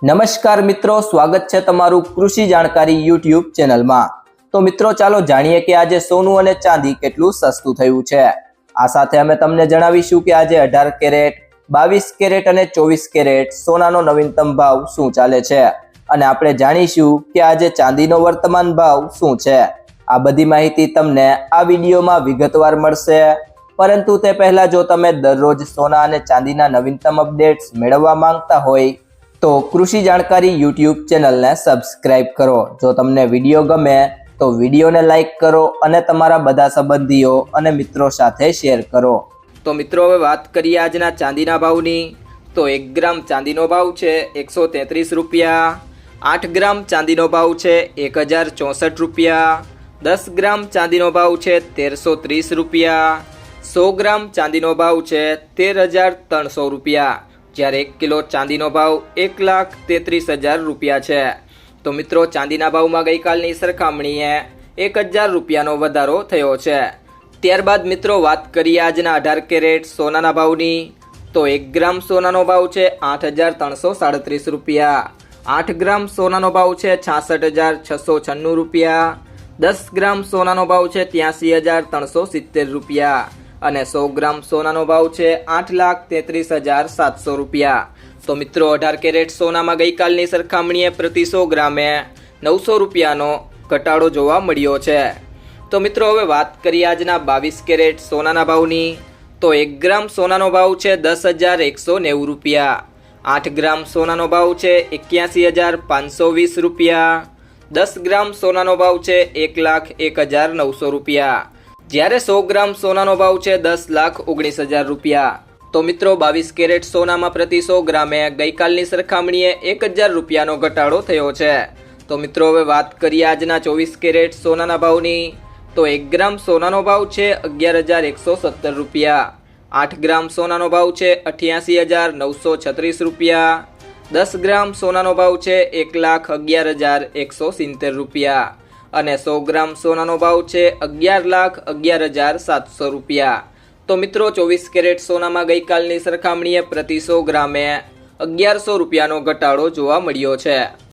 નમસ્કાર મિત્રો, સ્વાગત છે તમારું કૃષિ જાણકારી યુટ્યુબ ચેનલમાં। તો મિત્રો ચાલો જાણીએ કે આજે સોનું અને ચાંદી કેટલું સસ્તું થયું છે। આ સાથે અમે તમને જણાવીશું કે આજે 18 કેરેટ, 22 કેરેટ અને 24 કેરેટ સોનાનો નવીનતમ ભાવ શું ચાલે છે અને આપણે જાણીશું કે આજે ચાંદીનો વર્તમાન ભાવ શું છે। આ બધી માહિતી તમને આ વિડીયોમાં વિગતવાર મળશે, પરંતુ તે પહેલા જો તમે દરરોજ સોના અને ચાંદીના નવીનતમ અપડેટ્સ મેળવવા માંગતા હોય તો કૃષિ જાણકારી યુટ્યુબ ચેનલને સબસ્ક્રાઇબ કરો। જો તમને વિડીયો ગમે તો વિડીયોને લાઇક કરો અને તમારા બધા સંબંધીઓ અને મિત્રો સાથે શેર કરો। તો મિત્રો હવે વાત કરીએ આજના ચાંદીના ભાવની। તો 1 ગ્રામ ચાંદીનો ભાવ છે 133 રૂપિયા, 8 ગ્રામ ચાંદીનો ભાવ છે 1064 રૂપિયા, 10 ગ્રામ ચાંદીનો ભાવ છે 1330 રૂપિયા, 100 ગ્રામ ચાંદીનો ભાવ છે 13300 રૂપિયા, જ્યારે 1 કિલો ચાંદીનો ભાવ 1,33,000 રૂપિયા છે। તો મિત્રો ચાંદીના ભાવમાં ગઈકાલની સરખામણીએ 1000 રૂપિયાનો વધારો થયો છે। ત્યારબાદ મિત્રો વાત કરીએ આજના 18 કેરેટ સોનાના ભાવની। તો 1 ગ્રામ સોનાનો ભાવ છે 8,337 રૂપિયા, 8 ગ્રામ સોનાનો ભાવ છે 66,696 રૂપિયા, 10 ગ્રામ સોનાનો ભાવ છે 83,370 રૂપિયા અને 100 ગ્રામ સોનાનો ભાવ છે 8,33,700 રૂપિયા। તો મિત્રો 18 કેરેટ સોનામાં ગઈકાલની સરખામણીએ પ્રતિ 100 ગ્રામે 900 રૂપિયાનો ઘટાડો જોવા મળ્યો છે। તો મિત્રો હવે વાત કરીએ આજના 22 કેરેટ સોનાના ભાવની। તો 1 ગ્રામ સોનાનો ભાવ છે 10,190 રૂપિયા, 8 ગ્રામ સોનાનો ભાવ છે 81,520 રૂપિયા, 10 ગ્રામ સોનાનો ભાવ છે 1,01,900 રૂપિયા, જ્યારે 100 ગ્રામ સોનાનો ભાવ છે 10,19,000 રૂપિયા। તો મિત્રો 22 કેરેટ સોનામાં પ્રતિ 100 ગ્રામે ગઈકાલની સરખામણીએ 1000 રૂપિયાનો ઘટાડો થયો છે। તો મિત્રો હવે વાત કરીએ આજના 24 કેરેટ સોનાના ભાવની। તો 1 ગ્રામ સોનાનો ભાવ છે 11,117 રૂપિયા, 8 ગ્રામ સોનાનો ભાવ છે 88,936 રૂપિયા, 10 ગ્રામ સોનાનો ભાવ છે 1,11,170 રૂપિયા અને 100 ગ્રામ સોનાનો ભાવ છે 11,11,700 રૂપિયા। તો મિત્રો 24 કેરેટ સોનામાં ગઈકાલની સરખામણીએ પ્રતિ 100 ગ્રામે 1100 રૂપિયાનો ઘટાડો જોવા મળ્યો છે।